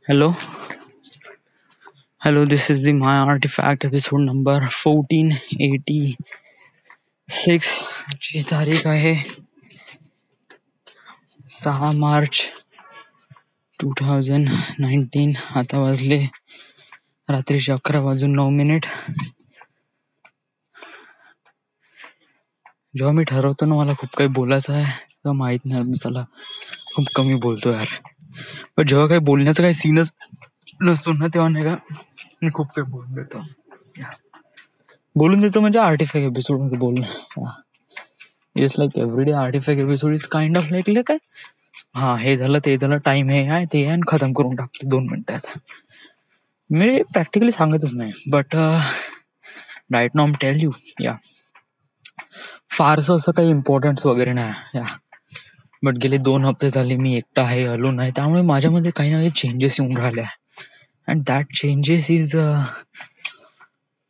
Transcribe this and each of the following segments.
Hello, hello. This is the My Artifact episode number 1486. ची तारीख आहे 6 मार्च 2019. आता वाजले रात्रीचे 11:09. जेव्हा मी ठरवतो ना मला खूप काही बोलायचं आहे तेव्हा माहित नाही मी चला खूप कमी बोलतो यार. पण जेव्हा काही बोलण्याचा काही सीनच नसतो ना तेव्हा नाही का मी खूप काही बोलून देतो म्हणजे आर्टिफॅक्ट एपिसोड मध्ये बोलणं. It's like everyday artefact episode is kind of like काय हा हे झालं ते झालं टाइम हे आहे ते आहे खतम करून टाकतो 2 मिनिटात. मी प्रॅक्टिकली सांगतच नाही but right now tell you या फारसं असं काही इम्पॉर्टन्स वगैरे नाही या. बट गेले 2 हफ्ते झाले मी एकटा आहे आलो नाही त्यामुळे माझ्यामध्ये काही ना काही चेंजेस येऊन राहिले and that changes is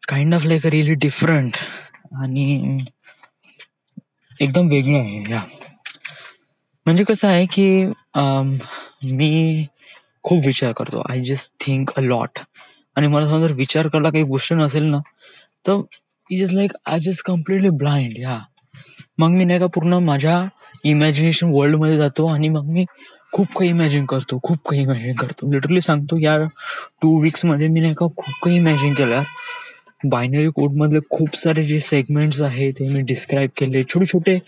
kind of like a really different आणि एकदम वेगळं आहे या. म्हणजे कसं आहे की मी खूप विचार करतो. I just think a lot आणि मला समजा जर विचार करायला काही गोष्ट नसेल ना तर it is like I just completely blind या. मग मी नाही का पूर्ण माझ्या इमॅजिनेशन वर्ल्डमध्ये जातो आणि मग मी खूप काही इमॅजिन करतो लिटरली सांगतो या 2 वीक्समध्ये मी नाही का खूप काही इमॅजिन केलं. बायनरी कोडमधले खूप सारे जे सेगमेंट्स आहे ते मी डिस्क्राईब केले. छोटे छोटे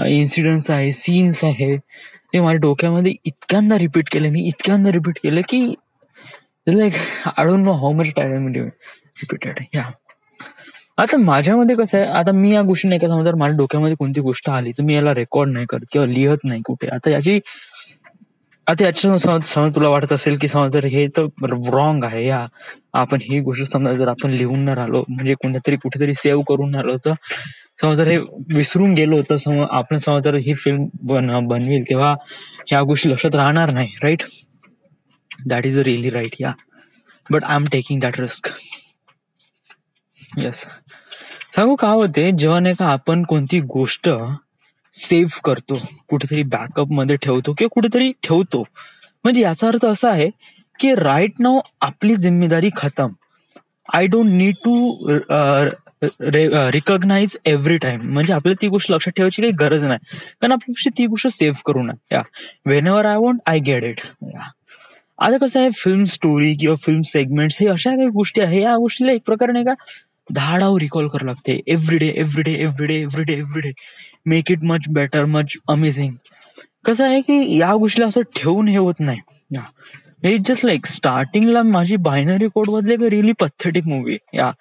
इन्सिडेंट्स आहे सीन्स आहे ते माझ्या डोक्यामध्ये इतक्यांदा रिपीट केले की like I don't know how much time repeated या. आता माझ्यामध्ये कसं आहे आता मी या गोष्टी नाही का समजा जर माझ्या डोक्यामध्ये कोणती गोष्ट आली तर मी याला रेकॉर्ड नाही करत किंवा लिहत नाही कुठे. आता याच्या समज तुला वाटत असेल की समज जर हे तर रॉंग आहे या आपण ही गोष्ट समजा जर आपण लिहून न राहिलो म्हणजे कोणत्यातरी कुठेतरी सेव्ह करून राहिलो तर समज जर हे विसरून गेलो तर समज आपण समज जर ही फिल्म बनवेल तेव्हा ह्या गोष्टी लक्षात राहणार नाही. Right, that is a really right yeah. But I am taking that risk. Yes, सांगू का होते जेव्हा नाही का आपण कोणती गोष्ट सेव्ह करतो कुठेतरी बॅकअप मध्ये ठेवतो किंवा कुठेतरी ठेवतो म्हणजे याचा अर्थ असा आहे की राईट नाव आपली जिम्मेदारी खतम. I don't need to recognise every time. म्हणजे आपल्याला ती गोष्ट लक्षात ठेवायची काही गरज नाही कारण आपल्यापेक्षा ती गोष्ट सेव्ह करू नये या. Wien ever I want I get it या. आता कसं आहे फिल्म स्टोरी किंवा फिल्म सेगमेंट्स हे अशा काही गोष्टी आहे या गोष्टीला एक प्रकारे नाही का धाडावर रिकॉल करावं लागते everyday make it much better much amazing. कसं आहे की या गोष्टीला असं ठेवून हे होत नाही या. इट जस्ट लाईक स्टार्टिंगला माझी बायनरी कोड मधली एक रिअली पथेटिक मूवी या.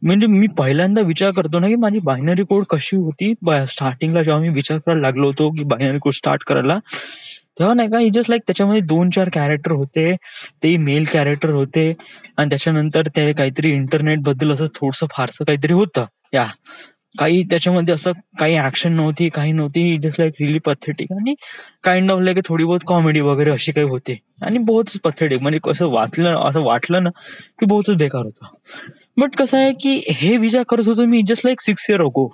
म्हणजे मी पहिल्यांदा विचार करतो ना की माझी बायनरी कोड कशी होती स्टार्टिंगला जेव्हा मी विचार करायला लागलो होतो की बायनरी कोड स्टार्ट करायला तेव्हा नाही का इट जस्ट लाईक त्याच्यामध्ये 2-4 कॅरेक्टर होते ते मेल कॅरेक्टर होते आणि त्याच्यानंतर ते काहीतरी इंटरनेट बद्दल असं थोडंसं फारसं काहीतरी होतं या. काही त्याच्यामध्ये असं काही ऍक्शन नव्हती काही नव्हती. जस्ट लाईक रिअली पथेटिक आणि काइंड ऑफ लाईक थोडी बहुत कॉमेडी वगैरे अशी काही होते आणि बहुतच पथेटिक. म्हणजे कसं असं वाटलं ना की बहुतच बेकार होतं. बट कसं आहे की हे विचार करत होतो मी जस्ट लाईक 6 years ago.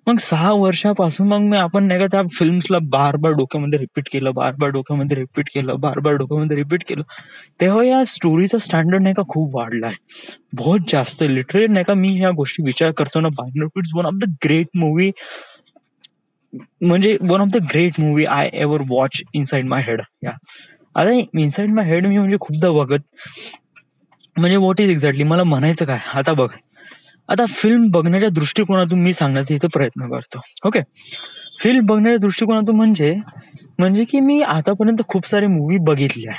मग 6 वर्षापासून मग मी आपण नाही का त्या फिल्म्सला बार बार डोक्यामध्ये रिपीट केलं तेव्हा या स्टोरीचा स्टँडर्ड नाही का खूप वाढलाय बहुत जास्त. लिटरली नाही का मी ह्या गोष्टी विचार करतो ना binary it's one of the great movie म्हणजे one of the great movie I ever watch inside my head yeah. आता इनसाइड माय हेड मी म्हणजे खूपदा बघत म्हणजे व्हॉट इज एक्झॅक्टली मला म्हणायचं काय. आता बघ आता फिल्म बघण्याच्या दृष्टिकोनातून मी सांगण्याचा इथं प्रयत्न करतो. ओके, फिल्म बघण्याच्या दृष्टिकोनातून म्हणजे की मी आतापर्यंत खूप सारे मूवी बघितल्या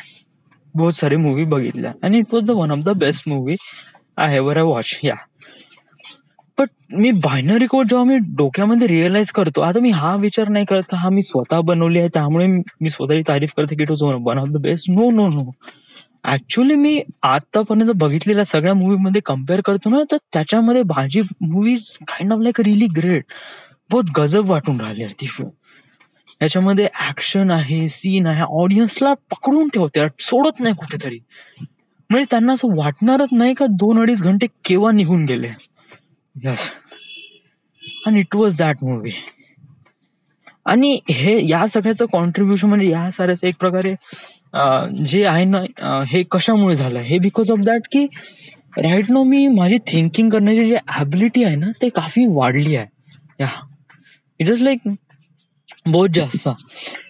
बहुत सारे मूवी बघितल्या आणि it was the one of the best movie I ever watch या. बट मी बायनरी कोड जेव्हा मी डोक्यामध्ये रिअलाइज करतो आता मी हा विचार नाही करत का हा मी स्वतः बनवली आहे त्यामुळे मी स्वतःची तारीफ करते की it was one of the best. No actually मी आतापर्यंत बघितलेल्या सगळ्या मूवीमध्ये कम्पेअर करतो ना तर त्याच्यामध्ये माझी movie kind of like really great बहुत गजब वाटून राहिली ती फिल्म. याच्यामध्ये ऍक्शन आहे सीन आहे ऑडियन्सला पकडून ठेवते सोडत नाही कुठेतरी. म्हणजे त्यांना असं वाटणारच नाही का 2-2.5 घंटे केव्हा निघून गेले. यस, आणि इट वॉज दॅट मूवी. आणि हे या सगळ्याचं कॉन्ट्रीब्युशन म्हणजे या साऱ्याचं एक प्रकारे जे आहे ना, हे कशामुळे झालं हे बिकॉज ऑफ दॅट की राईट नो मी माझी थिंकिंग करण्याची जी ॲबिलिटी आहे ना ते काफी वाढली आहे. या इट इज लाईक बहुत जास्त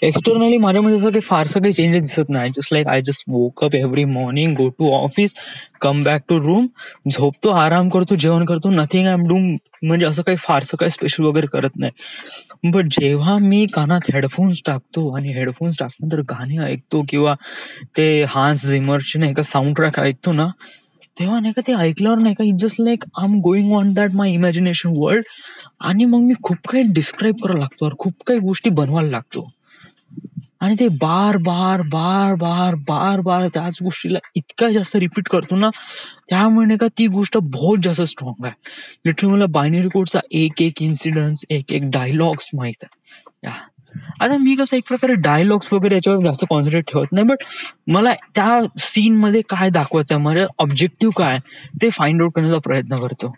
एक्सटर्नली माझ्यामध्ये असं काही फारसं काही चेंजेस दिसत नाही. Just woke up every morning, go to office, come back to room, झोपतो, आराम करतो, जेवण करतो, नथिंग आय एम डूइंग. म्हणजे असं काही फारसं काही स्पेशल वगैरे करत नाही. बट जेव्हा मी कानात हेडफोन्स टाकतो आणि हेडफोन्स टाकल्यानंतर गाणे ऐकतो किंवा ते हान्स झिमरचे नाही का साऊंड ट्रॅक ऐकतो ना, तेव्हा नाही का ते ऐकल्यावर नाही का it just like I am going on that my imagination world. आणि मग मी खूप काही डिस्क्राईब करायला लागतो, खूप काही गोष्टी बनवायला लागतो. आणि ते बार बार बार बार बार बार त्याच गोष्टीला इतका जास्त रिपीट करतो ना, त्यामुळे नाही का ती गोष्ट बहुत जास्त स्ट्रॉंग आहे. लिटरली मला बायनरी कोडचा एक एक इन्सिडन्स, एक एक डायलॉग्स माहित आहे. या. आता मी कसं एक प्रकारे डायलॉग्स वगैरे याच्यावर जास्त कॉन्सन्ट्रेट ठेवत नाही, बट मला त्या सीन मध्ये काय दाखवायचं आहे, माझं ऑब्जेक्टिव्ह काय ते फाइंड आउट करण्याचा प्रयत्न करतो.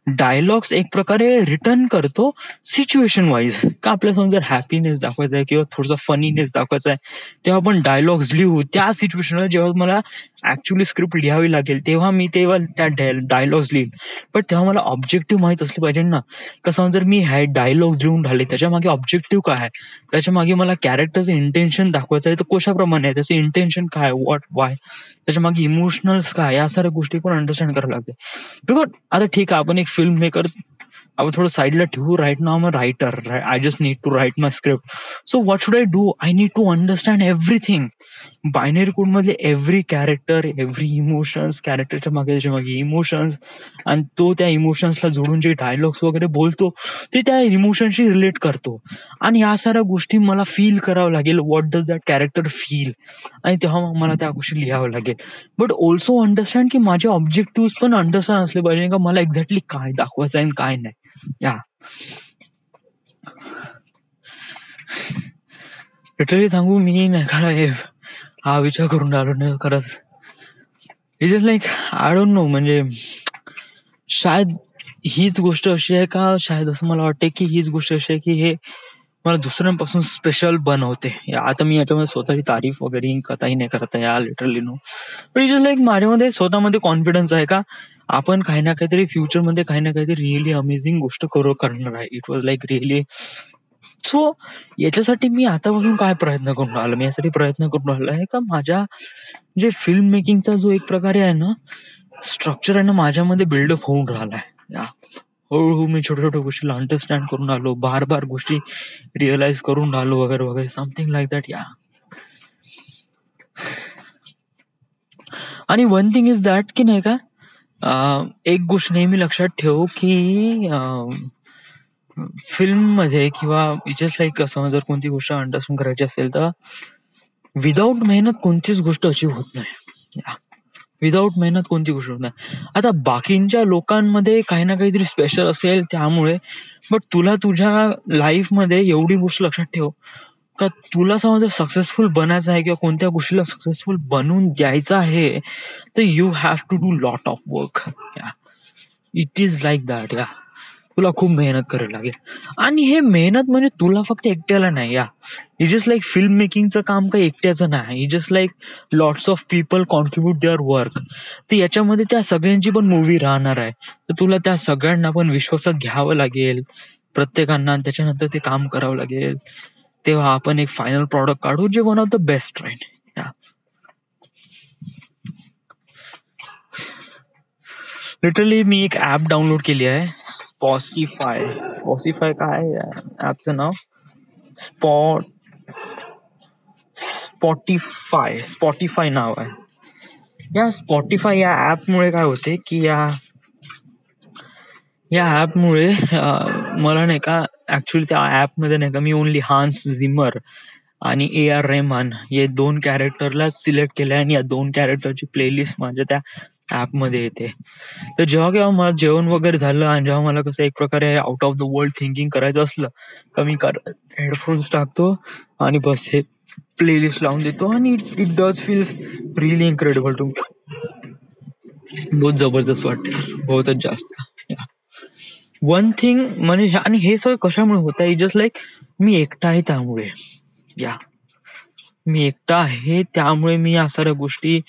डायलॉग्स एक प्रकारे रिटर्न करतो सिच्युएशन वाईज. का आपल्या समोर जर हॅपीनेस दाखवायचा आहे किंवा थोडासा फनीनेस दाखवायचा आहे, तेव्हा आपण डायलॉग्स लिहू त्या सिच्युएशनला. जेव्हा मला ऍक्च्युअली स्क्रिप्ट लिहावी लागेल तेव्हा त्या डायलॉग्स लिहील. पण तेव्हा मला ऑब्जेक्टिव्ह माहित असले पाहिजे ना. कसं जर मी डायलॉग लिहून राहिले त्याच्या मागे ऑब्जेक्टिव्ह काय आहे, त्याच्या मागे मला कॅरेक्टरचं इंटेन्शन दाखवायचं आहे तर कशाप्रमाणे आहे, त्याचं इंटेन्शन काय, व्हॉट, वाय, त्याच्या मागे इमोशनल्स काय, या साऱ्या गोष्टी पण अंडरस्टँड करायला लागते. बिकॉज आता ठीक आहे आपण एक फिल्म मेकर आपण थोडं साईडला ठेवू. Right now I writer, I just need to write my script. So what should I do, I need to understand everything. Binary code मधले एव्हरी कॅरेक्टर, एव्हरी इमोशन्स, कॅरेक्टरच्या मागे त्याच्या मागे इमोशन्स, आणि तो त्या इमोशन्सला जोडून जे डायलॉग्स वगैरे बोलतो ते त्या इमोशनशी रिलेट करतो. आणि या साऱ्या गोष्टी मला फील करावं लागेल, what does that character feel, आणि तेव्हा मग मला त्या गोष्टी लिहावं लागेल. बट ऑल्सो अंडरस्टँड की माझे ऑब्जेक्टिव्ह पण अंडरस्टँड असले पाहिजे का मला एक्झॅक्टली काय दाखवायचं आहे आणि काय नाही. या लिटरली सांगू मी नाही का हा विचार करून राहिलो नाही खरंच. It is like I don't no, म्हणजे शायद हीच गोष्ट अशी आहे का, शायद असं मला वाटते की हीच गोष्ट अशी आहे की हे मला दुसऱ्यांपासून स्पेशल बनवते. आता मी याच्यामध्ये स्वतःची तारीफ वगैरे कथाही नाही करत आहे या, लिटरली नो. पण इट इज लाईक माझ्यामध्ये स्वतःमध्ये कॉन्फिडन्स आहे का आपण काही ना काहीतरी फ्युचरमध्ये काही ना काहीतरी रिअली अमेझिंग गोष्ट करणार आहे. It was like really. So याच्यासाठी मी आतापासून काय प्रयत्न करून राहिलो, मी यासाठी प्रयत्न करून राहिलो आहे का माझ्या जे फिल्म मेकिंगचा जो एक प्रकारे आहे ना स्ट्रक्चर आहे ना माझ्यामध्ये बिल्डअप होऊन राहिलाय. या हळूहळू मी छोट्या छोट्या गोष्टीला अंडरस्टँड करून आलो, बार बार गोष्टी रिअलाइज करून राहिलो वगैरे वगैरे, समथिंग लाईक दॅट. या आणि वन थिंग इज दॅट की नाही का एक गोष्ट नेहमी लक्षात ठेव की फिल्म मध्ये किंवा जस्ट लाईक असं जर कोणती गोष्ट अंडरस्टँड करायची असेल तर विदाऊट मेहनत कोणतीच गोष्ट अचीव होत नाही. विदाऊट मेहनत कोणती गोष्ट होत नाही. आता बाकींच्या लोकांमध्ये काही ना काहीतरी स्पेशल असेल त्यामुळे, बट तुला तुझ्या लाईफमध्ये एवढी गोष्ट लक्षात ठेव का तुला समजा जर सक्सेसफुल बनायचं आहे किंवा कोणत्या गोष्टीला सक्सेसफुल बनवून द्यायचं आहे तर you have to do lot of work. It is like that. या तुला खूप मेहनत करावी लागेल. आणि हे मेहनत म्हणजे तुला फक्त एकट्याला नाही. या इट जस्ट लाईक फिल्म मेकिंगचं काम काही एकट्याचं नाही. It just like lots of people contribute their work. तर याच्यामध्ये त्या सगळ्यांची पण मूवी राहणार आहे. तर तुला त्या सगळ्यांना पण विश्वासात घ्यावं लागेल प्रत्येकांना, आणि त्याच्यानंतर ते काम करावं लागेल. तेव्हा आपण एक फायनल प्रॉडक्ट काढू जे one of the best right. Literally मी एक ऍप डाउनलोड केली आहे, स्पॉटिफाय. स्पॉटिफाय काय ऍपचं नाव, स्पॉटिफाय नाव आहे. या स्पॉटिफाय या ऍपमुळे काय होते की या ऍपमुळे मला नाही का ऍक्च्युली त्या ऍपमध्ये नाही का मी ओनली हान्स झिमर आणि AR रेहमान हे 2 कॅरेक्टरला सिलेक्ट केले आणि या 2 कॅरेक्टरची प्लेलिस्ट माझ्या त्या ऍपमध्ये येते. तर जेव्हा केव्हा मला जेवण वगैरे झालं आणि जेव्हा मला कसं एक प्रकारे out of the world thinking करायचं असलं का मी हेडफोन्स टाकतो आणि बस हे प्लेलिस्ट लावून देतो आणि it does feels really incredible to me. बहुत जबरदस्त वाटते, बहुतच जास्त. वन थिंग म्हणजे आणि हे सगळं कशामुळे होत आहे, जस्ट लाईक मी एकटा आहे त्यामुळे. या मी एकटा आहे त्यामुळे मी या साऱ्या गोष्टी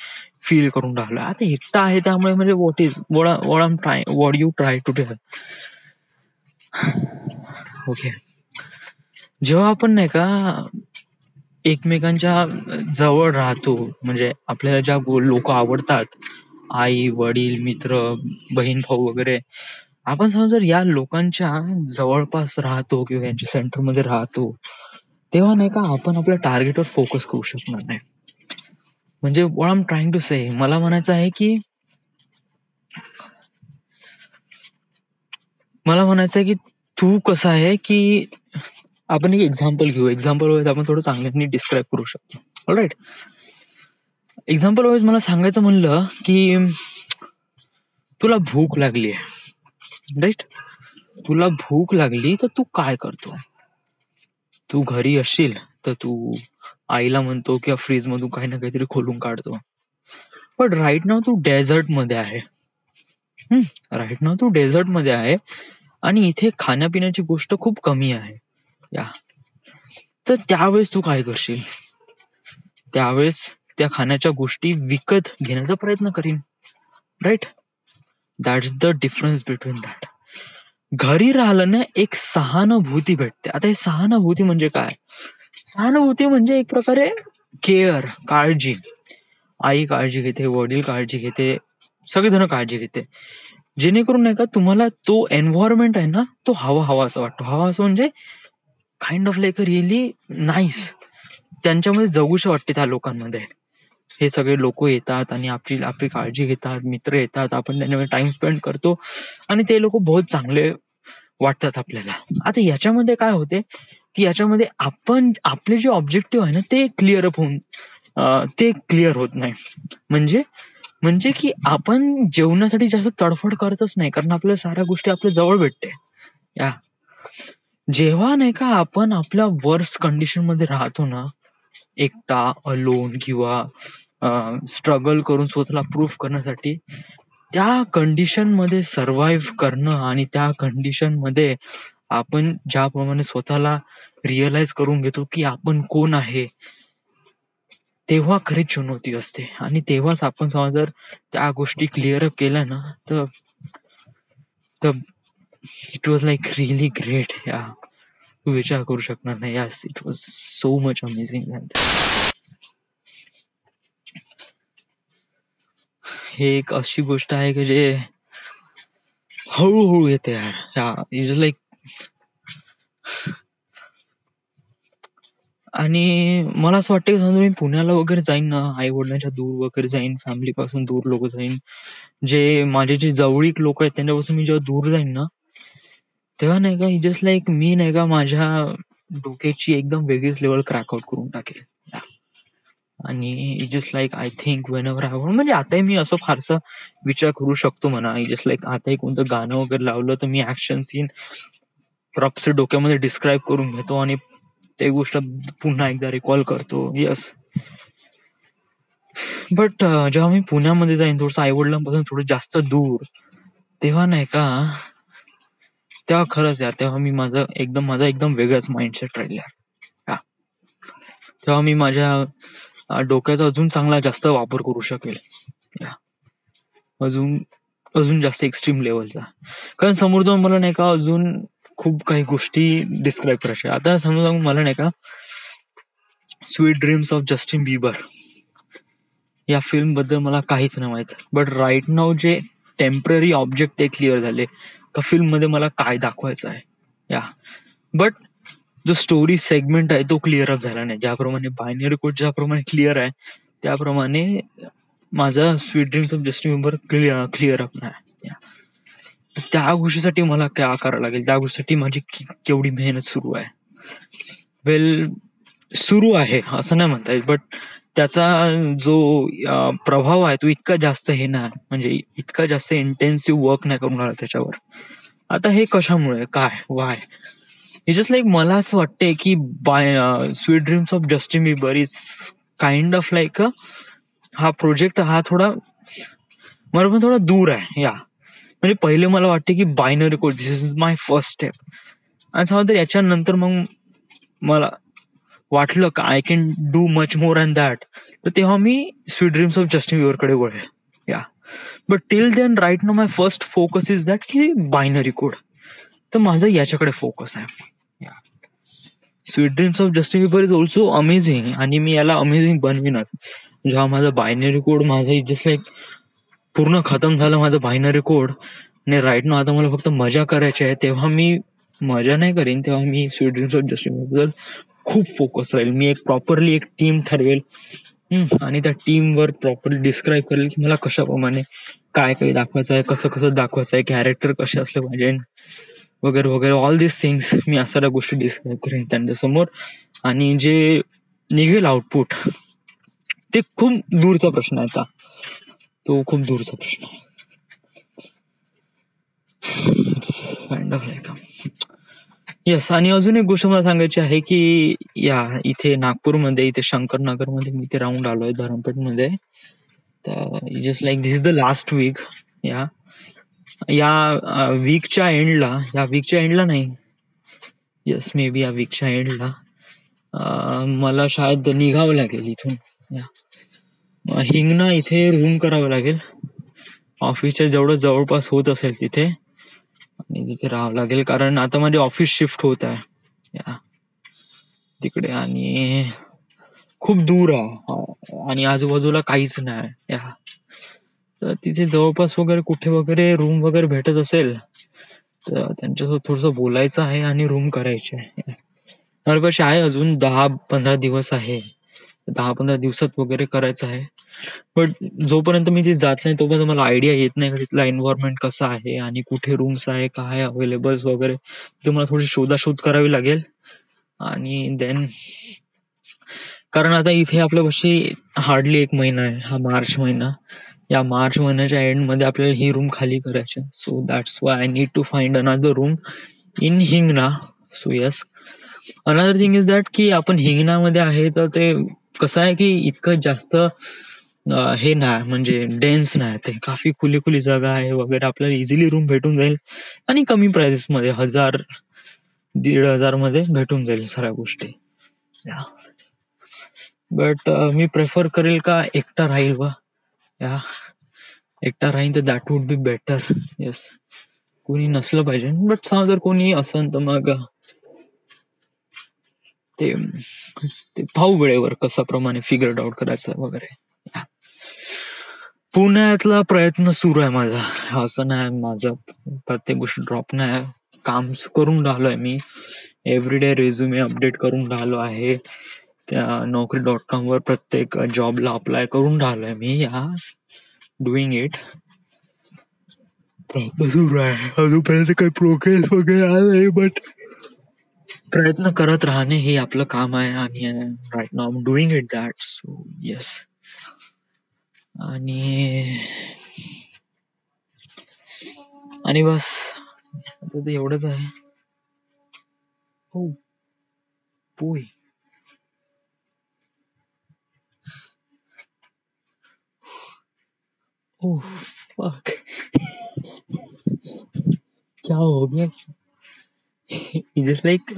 फील करून राहिलो. आता एकटा आहे त्यामुळे म्हणजे what you try to tell. Okay, जेव्हा आपण नाही का एकमेकांच्या जवळ राहतो, म्हणजे आपल्याला ज्या लोक आवडतात, आई वडील मित्र बहीण भाऊ वगैरे, आपण समजा जर या लोकांच्या जवळपास राहतो किंवा यांच्या सेंटरमध्ये राहतो, तेव्हा नाही का आपण आपल्या टार्गेटवर फोकस करू शकणार नाही. म्हणजे what I am trying to say, मला म्हणायचं आहे की तू कसं आहे की आपण एक एक्झाम्पल घेऊ. एक्झाम्पल वाईज आपण थोडं चांगल्याने डिस्क्राईब करू शकतो. ऑलराईट, एक्झाम्पल वाईज मला सांगायचं म्हणलं की तुला भूक लागली आहे, राईट? तुला भूक लागली तर तू काय करतो? तू घरी असशील तर तू आईला म्हणतो किंवा फ्रीज मधून काही ना काहीतरी खोलून काढतो. पण राईट नाव तू डेझर्ट मध्ये आहे. राईट नाव तू डेझर्ट मध्ये आहे आणि इथे खाण्यापिण्याची गोष्ट खूप कमी आहे. या तर त्यावेळेस तू काय करशील? त्यावेळेस त्या खाण्याच्या गोष्टी विकत घेण्याचा प्रयत्न करीन, right? That's the difference between that. घरी राहिलं ना एक सहानुभूती भेटते. आता हे सहानुभूती म्हणजे काय? सहानुभूती म्हणजे एक प्रकारे केअर, काळजी. आई काळजी घेते, वडील काळजी घेते, सगळेजण काळजी घेते, जेणेकरून नाही का तुम्हाला तो एन्व्हायरमेंट आहे ना तो हवा असं वाटतो. हवा असं म्हणजे kind of like really nice. त्यांच्यामध्ये जगूशी वाटते त्या लोकांमध्ये. हे सगळे लोक येतात आणि आपली काळजी घेतात, मित्र येतात, आपण त्यांच्यामध्ये टाइम स्पेंड करतो आणि ते लोक बहुत चांगले वाटतात आपल्याला. आता याच्यामध्ये काय होते की याच्यामध्ये आपण आपले जे ऑब्जेक्टिव्ह आहे ना ते क्लिअर होत नाही. म्हणजे की आपण जेवणासाठी जास्त तडफड करतच नाही, कारण आपल्याला साऱ्या गोष्टी आपल्या जवळ भेटते. या जेव्हा नाही का आपण आपल्या वर्स्ट कंडिशन मध्ये राहतो ना, एकटा, अलोन किंवा स्ट्रगल करून स्वतःला प्रूफ करण्यासाठी, त्या कंडिशन मध्ये सर्व्हाइव्ह करणं आणि त्या कंडिशन मध्ये आपण ज्याप्रमाणे स्वतःला रिअलाइज करून घेतो की आपण कोण आहे, तेव्हा खरी चुनौती असते. आणि तेव्हाच आपण समजा जर त्या गोष्टी क्लिअर अप केल्या ना तर it was like really great. या तू विचार करू शकणार नाही. यास, it was so much amazing. हे एक अशी गोष्ट आहे की जे हळूहळू येते यार. या इज लाईक, आणि मला असं वाटतं की समजा मी पुण्याला वगैरे जाईन ना, आई वडिलांच्या दूर वगैरे जाईन, फॅमिली पासून दूर लोक जाईन, जे माझे जे जवळीक लोक आहेत त्यांच्यापासून मी जेव्हा दूर जाईन ना, तेव्हा नाही का जस्ट लाईक मी नाही का माझ्या डोक्याची एकदम वेगळीच लेवल क्रॅकआउट करून टाकेल. आणि just like I think Wien ever I want, म्हणजे आताही मी असं फारसा विचार करू शकतो म्हणा. जस्ट लाईक आताही कोणतं गाणं वगैरे लावलं तर मी ऍक्शन सीन प्रॉपचे डोक्यामध्ये डिस्क्राईब करून घेतो आणि ते गोष्ट पुन्हा एकदा रिकॉल करतो. येस, बट जेव्हा मी पुण्यामध्ये जाईन थोडंसं आईवडिलांपासून थोडं जास्त दूर, तेव्हा नाही का, तेव्हा खरंच यार, तेव्हा मी माझा एकदम वेगळाच माइंडसेट राहील यार. तेव्हा मी माझ्या डोक्याचा अजून चांगला जास्त वापर करू शकेल. अजून जास्त एक्स्ट्रीम लेवलचा. कारण समोर जाऊन मला नाही का अजून खूप काही गोष्टी डिस्क्राईब करायच्या. आता समोर जाऊन मला नाही का sweet dreams of Justin Bieber या फिल्म बद्दल मला काहीच नाही माहित, बट राईट नाव जे टेम्पररी ऑब्जेक्ट ते क्लिअर झाले का फिल्म मध्ये मला काय दाखवायचं आहे. या बट जो स्टोरी सेगमेंट आहे तो क्लिअर अप झाला नाही. ज्याप्रमाणे बायनरी कोड ज्याप्रमाणे क्लिअर आहे त्याप्रमाणे माझा sweet dreams of Justin Bieber clear up नाही. त्या गोष्टीसाठी मला काय करावं लागेल, त्या गोष्टीसाठी माझी केवढी मेहनत सुरू आहे. सुरू आहे असं नाही म्हणता येईल, बट त्याचा जो प्रभाव आहे तो इतका जास्त हे ना, म्हणजे इतका जास्त इंटेन्सिव्ह वर्क नाही करून राहिला त्याच्यावर. आता हे कशामुळे, काय, वाय, हे जस्ट लाईक मला असं वाटतंय की sweet dreams of Justin Bieber is kind of like हा प्रोजेक्ट हा थोडा मला थोडा दूर आहे. या म्हणजे पहिले मला वाटते की binary code this is my first step, आणि समजा याच्यानंतर मग मला वाटलं का I can do much more and that, तर तेव्हा मी स्वीट ड्रीम्स ऑफ जस्टिन बिबरकडे वळेल. या but till then right now my first focus is that की बायनरी कोड. तर माझं याच्याकडे फोकस आहे. Sweet dreams of Justin Bieber is also amazing आणि मी याला अमेझिंग बनविनात. जेव्हा माझा बायनरी कोड माझा जस्ट लाईक पूर्ण खतम झालं माझं बायनरी कोड आणि राईट नो आता मला फक्त मजा करायची आहे, तेव्हा मी मजा नाही करीन, तेव्हा मी sweet dreams of Justin Bieber खूप फोकस राहील. मी एक प्रॉपरली एक टीम ठरवेल आणि त्या टीमवर प्रॉपरली डिस्क्राईब करेल की मला कशाप्रमाणे काय काय दाखवायचं आहे, कसं कसं दाखवायचं आहे, कॅरेक्टर कसे असले पाहिजे वगैरे वगैरे. ऑल दिस थिंग्स मी या साऱ्या गोष्टी डिस्क्राईब करेन त्यांच्यासमोर. आणि जे निघेल आउटपुट ते खूप दूरचा प्रश्न आहे. आता तो खूप दूरचा प्रश्न आहे. Kind of like yes. आणि अजून एक गोष्ट मला सांगायची आहे की या इथे नागपूरमध्ये इथे शंकरनगरमध्ये मी इथे राऊंड आलोय धरमपेठमध्ये. तर just like this is the last week. या या वीकच्या एंडला नाही, येस मे बी या वीकच्या एंडला मला शायद निघावं लागेल इथून. हिंगणा इथे रूम करावं लागेल ऑफिसच्या जेवढं जवळपास होत असेल तिथे, आणि तिथे राहावं लागेल कारण आता माझे ऑफिस शिफ्ट होत आहे तिकडे आणि खूप दूर आहे आणि आजूबाजूला काहीच नाही. तर तिथे जवळपास वगैरे कुठे वगैरे रूम वगैरे भेटत असेल तर त्यांच्यासोबत थोडंसं बोलायचं आहे आणि रूम करायची आहे. माझ्यापाशी आहे अजून 10-15 दिवस आहे. 10-15 दिवसात वगैरे करायचं आहे. बट जोपर्यंत मी तिथे जात नाही तोपर्यंत मला आयडिया येत नाही का तिथला एन्व्हायरमेंट कसा आहे आणि कुठे रूम्स आहे, काय अवेलेबल्स वगैरे, ते मला थोडी शोधाशोध करावी लागेल. आणि देन कारण आता इथे आपल्यापाशी हार्डली 1 महिना आहे, हा मार्च महिना. या मार्च महिन्याच्या एंड मध्ये आपल्याला ही रूम खाली करायची. So that's why I need to find another room in Hingna. So yes, another thing is that की आपण हिंगणामध्ये आहे तर ते कसं आहे की इतकं जास्त हे नाही, म्हणजे डेन्स नाही, ते काफी खुली खुली जागा आहे वगैरे, आपल्याला इझिली रूम भेटून जाईल आणि कमी प्राइसेस मध्ये 1000-1500 मध्ये भेटून जाईल सगळ्या गोष्टी. बट मी प्रेफर करेल का एकटा राहील एकटा राहील तर that would be better. Yes, कोणी नसलं पाहिजे. बट जर कोणी असन तर मग ते पाहू वेळेवर कसा प्रमाणे फिगर आउट करायचं वगैरे. पुण्यातला प्रयत्न सुरू आहे माझा, असं नाही माझं प्रत्येक गोष्ट ड्रॉप नाही, काम करून राहिलोय मी. एव्हरीडे रेझ्युमे अपडेट करून राहिलो आहे त्या Naukri.com वर, प्रत्येक जॉबला अप्लाय करून राहिलोय मी. डुईंग इट, प्रयत्न सुरू आहे. अजूनपर्यंत काही प्रोग्रेस वगैरे आलं, बट प्रयत्न करत राहणे हे आपलं काम आहे आणि right now I am doing it that. So yes. आणि बस आता ते एवढंच आहे. हो पोय ओह फक, क्या हो गया? जस्ट लाईक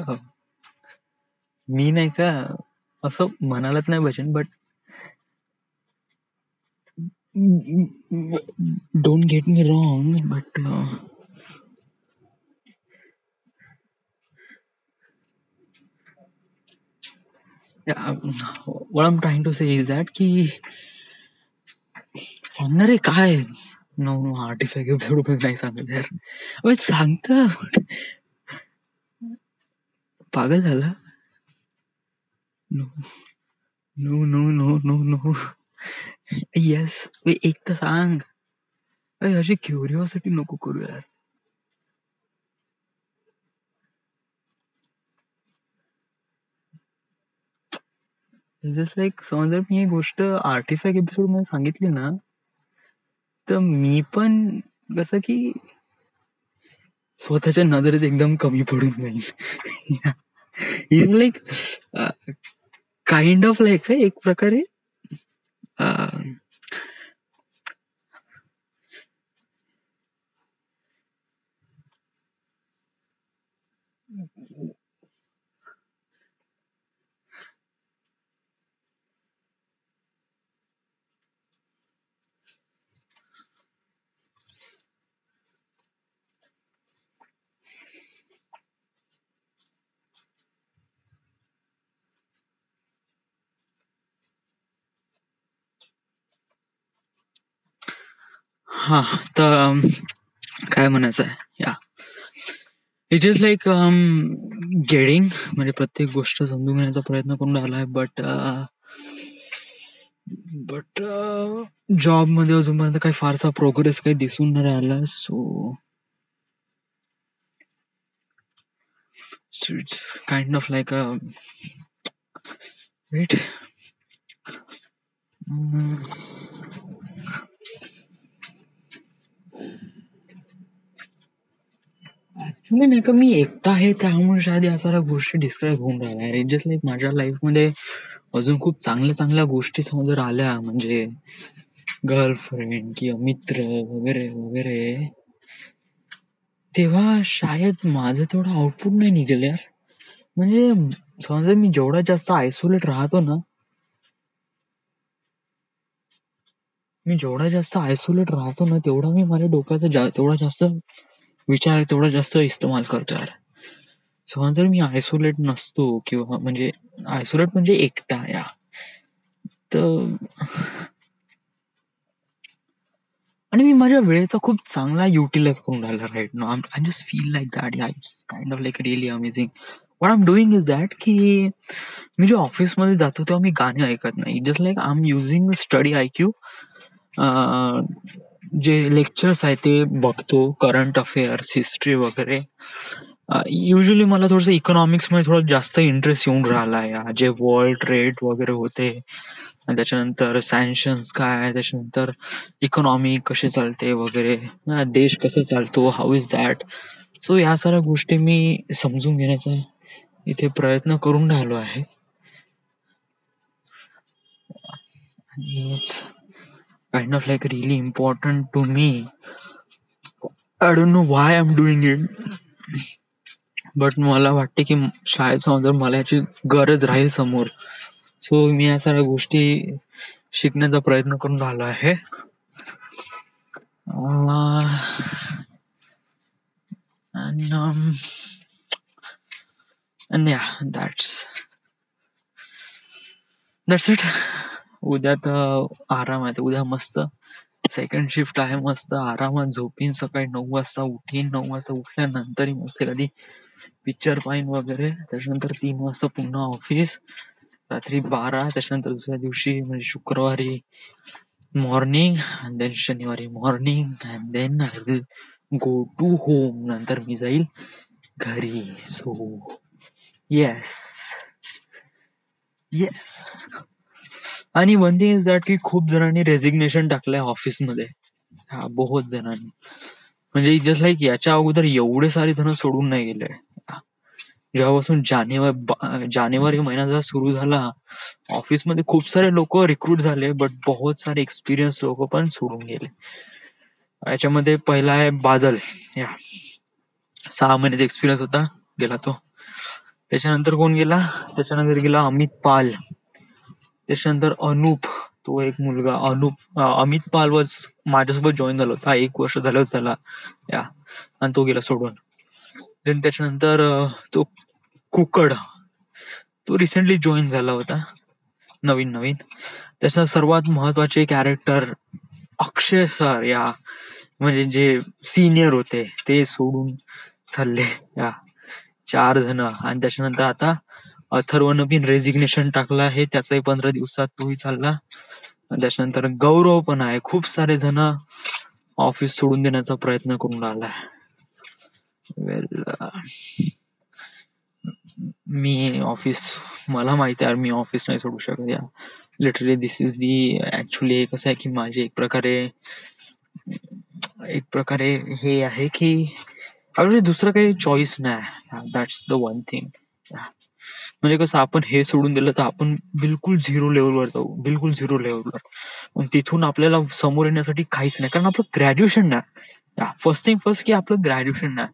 मी नाही का असं म्हणायलाच नाही पाहिजे, but don't get me wrong, but what I'm trying to say is that की सांगणार आहे काय, नो आर्टिफॅक्ट एपिसोड पण नाही सांगत यार. अबे सांगता पागल झाला. No no no no no no yes, एक तर सांग. अशी क्युरिओसिटी नको करू यार. जस्ट लाईक समजा मी ही गोष्ट आर्टिफॅक्ट एपिसोड मध्ये सांगितली ना, तर मी पण कसं की स्वतःच्या नजरेत एकदम कमी पडून जाईल. Is like kind of like एक प्रकारे हा, तर काय म्हणायचं आहे, या इट इज लाईक गेटिंग, म्हणजे प्रत्येक गोष्ट समजून घेण्याचा प्रयत्न करून राहिलाय, बट बट जॉब मध्ये अजूनपर्यंत काही फारसा प्रोग्रेस काही दिसून नाही राहिला. So it's kind of like a wait. Actually नाही का, मी एकटा आहे त्यामुळे शायद या साऱ्या गोष्टी डिस्क्राईब होऊन राहिल्या. जस्ट लाईक माझ्या लाईफमध्ये अजून खूप चांगल्या चांगल्या गोष्टी समोर आल्या, म्हणजे गर्लफ्रेंड किंवा मित्र वगैरे वगैरे, तेव्हा शायद माझं तेवढं आउटपुट नाही निघेल यार. म्हणजे समजा मी जेवढा जास्त आयसोलेट राहतो ना, तेवढा मी माझ्या डोक्याचा तेवढा जास्त विचार, तेवढा जास्त इस्तेमाल करतो यार. समजा जर मी आयसोलेट नसतो, किंवा म्हणजे आयसोलेट म्हणजे एकटा या, तर आणि मी माझ्या वेळेचा खूप चांगला युटिलाइज करून राहिला right no. I just feel like that. It's kind of like really amazing. What I am doing is that की मी जेव्हा ऑफिसमध्ये जातो तेव्हा मी गाणी ऐकत नाही. Just like I am using study IQ. जे लेक्चर्स आहे ते बघतो, करंट अफेअर्स, हिस्ट्री वगैरे. युजली मला थोडंसं इकॉनॉमिक्समध्ये थोडं जास्त इंटरेस्ट येऊन राहिला आहे. जे वर्ल्ड ट्रेड वगैरे होते, आणि त्याच्यानंतर सँक्शन्स काय, त्याच्यानंतर इकॉनॉमी कशी चालते वगैरे, देश कसं चालतो, हाऊ इज दॅट. सो या साऱ्या गोष्टी मी समजून घेण्याचा इथे प्रयत्न करून राहिलो आहे. आणि it's kind of like really important to me. I don't know why I am doing it, but मला वाटते की शाळेत समजा मला याची गरज राहील समोर. सो मी या साऱ्या गोष्टी शिकण्याचा प्रयत्न करून राहिलो आहे. and yeah, that's it. उद्या तर आराम आहे. उद्या मस्त सेकंड शिफ्ट आहे, मस्त आरामात झोपीन, सकाळी 9 वाजता उठीन. 9 वाजता उठल्यानंतर मस्त कधी पिक्चर पाहीन वगैरे, त्याच्यानंतर 3 वाजता पुन्हा ऑफिस, रात्री 12, त्याच्यानंतर दुसऱ्या दिवशी म्हणजे शुक्रवारी मॉर्निंग, अँड देन शनिवारी morning, and then I will go to home. नंतर मी जाईल घरी. So yes. आणि वन थिंग इज दॅट की खूप जणांनी रेझिग्नेशन टाकलंय ऑफिसमध्ये. हा, बहुत जणांनी. म्हणजे जस्ट लाईक याच्या अगोदर एवढे सारे जण सोडून नाही गेले. जेव्हापासून जानेवारी महिना जेव्हा सुरू झाला, ऑफिसमध्ये खूप सारे लोक रिक्रूट झाले, बट बहुत सारे एक्सपिरियन्स लोक पण सोडून गेले. याच्यामध्ये पहिला आहे बादल. 6 महिन्याचा एक्सपिरियन्स होता, गेला तो. त्याच्यानंतर कोण गेला? त्याच्यानंतर गेला अमित पाल. त्याच्यानंतर अनूप, तो एक मुलगा अमित पाल माझ्यासोबत जॉईन झाला होता, 1 वर्ष झालं होतं त्याला, आणि तो गेला सोडून. देन त्याच्यानंतर तो कुकड, तो रिसेंटली जॉईन झाला होता, नवीन. त्याच्या सर्वात महत्वाचे कॅरेक्टर अक्षय सर, म्हणजे जे सिनियर होते ते सोडून चालले, 4 जण. आणि त्याच्यानंतर आता अथर्वनं पण रेझिग्नेशन टाकलं आहे, त्याचाही 15 दिवसात तोही चालला. त्याच्यानंतर गौरव पण आहे. खूप सारे जण ऑफिस सोडून देण्याचा प्रयत्न करून राहिलाय. मी ऑफिस, मला माहिती आहे मी ऑफिस नाही सोडू शकत. Literally this is the actually कसं आहे की माझी एक प्रकारे हे आहे की दुसरं काही चॉईस नाही. That's the one thing. म्हणजे कसं, आपण हे सोडून दिलं तर आपण बिलकुल 0 लेवलवर जाऊ, बिलकुल 0 लेवलवर. मग तिथून आपल्याला समोर येण्यासाठी काहीच नाही, कारण आपलं ग्रॅज्युएशन नाही. फर्स्ट थिंग फर्स्ट की आपलं ग्रॅज्युएशन नाही,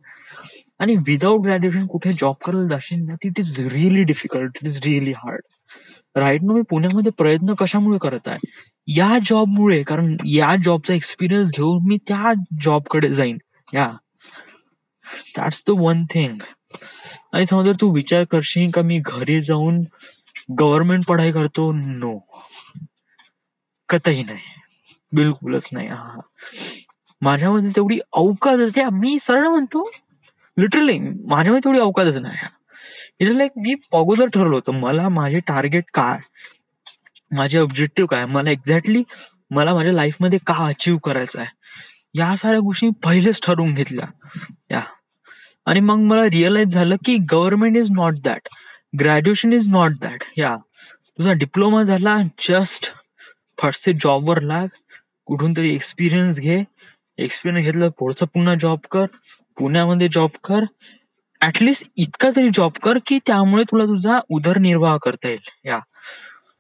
आणि विदाउट ग्रॅज्युएशन कुठे जॉब करायला जाशील ना, it is really difficult, it is really hard. Right no मी पुण्यामध्ये प्रयत्न कशामुळे करत आहे? या जॉबमुळे, कारण या जॉबचा एक्सपिरियन्स घेऊन मी त्या जॉबकडे जाईन. That's the one thing. आणि समजा तू विचार करशील का मी घरी जाऊन गव्हर्नमेंट पढाई करतो? नो, कतही नाही, बिलकुलच नाही. माझ्यामध्ये तेवढी अवकाश त्या मी सरळ म्हणतो लिटरली माझ्यामध्ये तेवढी अवकाशच नाही. इट्स लाईक मी अगोदर ठरवलं होतं मला माझे टार्गेट काय, माझे ऑब्जेक्टिव्ह काय, मला एक्झॅक्टली मला माझ्या लाईफमध्ये का अचीव्ह करायचं आहे, या साऱ्या गोष्टी पहिलेच ठरवून घेतल्या. या आणि मग मला रिअलाइज झालं की government is not that, graduation is not that. या तुझा डिप्लोमा झाला, जस्ट फटसे जॉबवर लाग, कुठून तरी एक्सपिरियन्स घे, एक्सपिरियन्स घेतलं पुढचं पुन्हा जॉब कर, पुण्यामध्ये जॉब कर, ऍटलिस्ट इतका तरी जॉब कर की त्यामुळे तुला तुझा उदरनिर्वाह करता येईल. या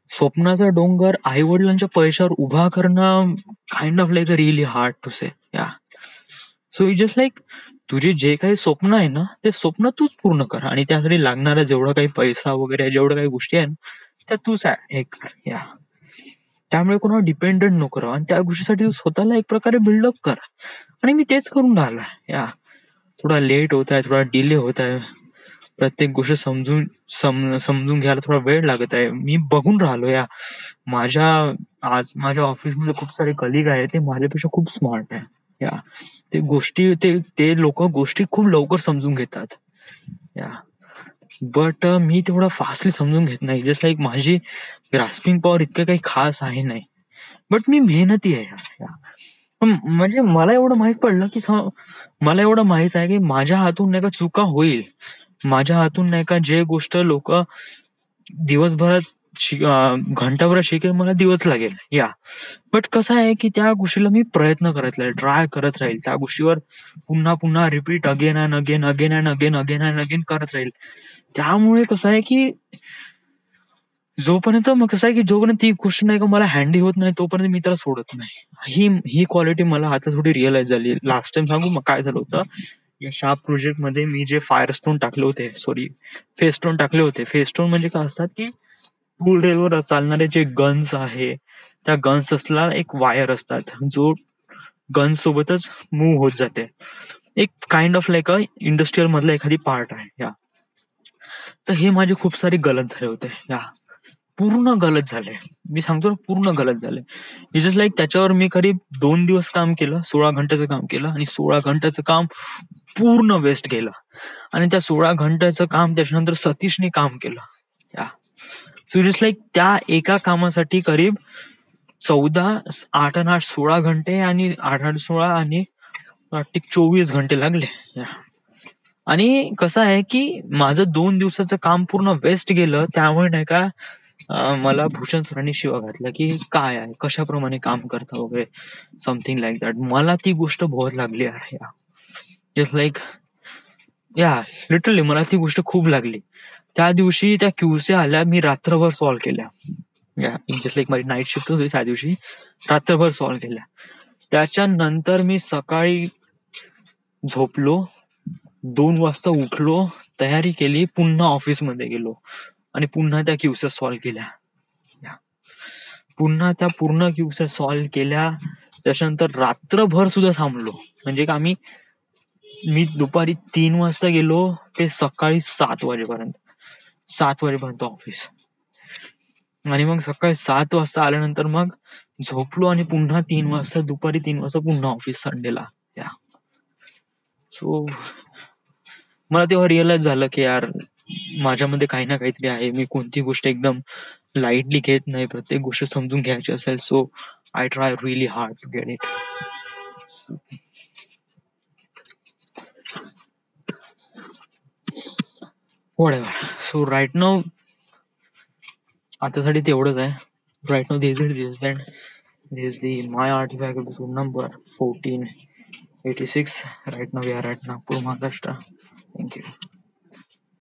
स्वप्नाचा डोंगर आई वडिलांच्या पैशावर उभा करणं kind of like a really hard to say. Yeah so it just like तुझे जे काही स्वप्न आहे ना ते स्वप्न तूच पूर्ण कर आणि त्यासाठी लागणारा जेवढा काही पैसा वगैरे जेवढ्या काही गोष्टी आहे ना त्या तूच हे कर. या त्यामुळे कोणावर डिपेंडंट नको राहू आणि त्या गोष्टीसाठी तू स्वतःला एक प्रकारे बिल्डअप कर. आणि मी तेच करून राहिलोय. या थोडा लेट होत आहे, थोडा डिले होत आहे, प्रत्येक गोष्ट समजून घ्यायला थोडा वेळ लागत आहे. मी बघून राहिलो या आज माझ्या ऑफिसमध्ये खूप सारे कलिग आहेत ते माझ्यापेक्षा खूप स्मार्ट आहे. या ते लोक गोष्टी खूप लवकर समजून घेतात. या बट मी तेवढा फास्टली समजून घेत नाही. जस्ट लाईक माझी ग्रास्पिंग पॉवर इतकं काही खास आहे नाही, बट मी मेहनती आहे. या म्हणजे मला एवढं माहित पडलं की मला एवढं माहित आहे की माझ्या हातून नाही का चुका होईल, माझ्या हातून नाही का जे गोष्ट लोक दिवसभरात घंटाभरात शिकेल मला दिवस लागेल. या बट कसं आहे की त्या गोष्टीला मी प्रयत्न करत राहील, ट्राय करत राहील, त्या गोष्टीवर पुन्हा पुन्हा repeat again and again again and again again and again करत राहील. त्यामुळे कसं आहे की जोपर्यंत ती गोष्ट नाही का मला हँडी होत नाही तोपर्यंत मी त्याला सोडत नाही. ही क्वालिटी मला आता थोडी रिअलाइज झाली. लास्ट टाइम सांगू मग काय झालं होतं, या शार्प प्रोजेक्ट मध्ये मी जे फायरस्टोन टाकले होते, फेस्टोन टाकले होते. फेस्टोन म्हणजे काय असतात की टूल रेलवर चालणारे जे गन्स आहे त्या गन्स असला एक वायर असतात जो गन्स सोबतच मूव्ह होत जाते. एक kind of like a industrial मधला एखादी पार्ट आहे. या तर हे माझे खूप सारे गलत झाले होते. या पूर्ण गलत झाले, मी सांगतो ना पूर्ण गलत झाले. इट जस्ट लाईक त्याच्यावर मी करीब 2 दिवस काम केलं, 16 घंट्याचं काम केलं आणि 16 घंट्याचं काम पूर्ण वेस्ट गेलं. आणि त्या 16 घंट्याचं काम त्याच्यानंतर सतीशने काम केलं. या सो जस्ट लाईक त्या एका कामासाठी करीब 8 आणि 8 16 घंटे आणि 8 8 16 आणि 24 घंटे लागले. या आणि कसं आहे की माझं 2 दिवसाचं काम पूर्ण वेस्ट गेलं. त्यामुळे नाही का मला भूषण सरांनी शिवा घातला की काय आहे, कशाप्रमाणे काम करता वगैरे, समथिंग लाईक दॅट. मला ती गोष्ट बहुत लागली आहे. जस्ट लाईक या लिटरली मला ती गोष्ट खूप लागली. त्या दिवशी त्या क्यूसी आल्या, मी रात्रभर सॉल्व्ह केल्या. या जस्ट लाईक माझी नाईट शिफ्ट होती त्या दिवशी, रात्रभर सॉल्व्ह केल्या. त्याच्यानंतर मी सकाळी झोपलो, 2 वाजता उठलो, तयारी केली, पुन्हा ऑफिसमध्ये गेलो आणि पुन्हा त्या क्यूसेस सॉल्व्ह केल्या. पुन्हा त्या पूर्ण क्यूसेस सॉल्व्ह केल्या. त्याच्यानंतर रात्रभर सुद्धा थांबलो. म्हणजे का मी दुपारी 3 वाजता गेलो ते सकाळी 7 वाजेपर्यंत ऑफिस. आणि मग सकाळी 7 वाजता आल्यानंतर मग झोपलो आणि पुन्हा दुपारी 3 वाजता पुन्हा ऑफिस संडेला. या सो मला तेव्हा रिअलाइज झालं की यार माझ्यामध्ये काही ना काहीतरी आहे. मी कोणती गोष्ट एकदम लाईटली घेत नाही, प्रत्येक गोष्ट समजून घ्यायची असेल. So I try really hard to get it. whatever. So right now आतासाठी तेवढंच आहे. Right now this is the my artifact episode number 1486. Right now we are at Nagpur, Maharashtra. Thank you.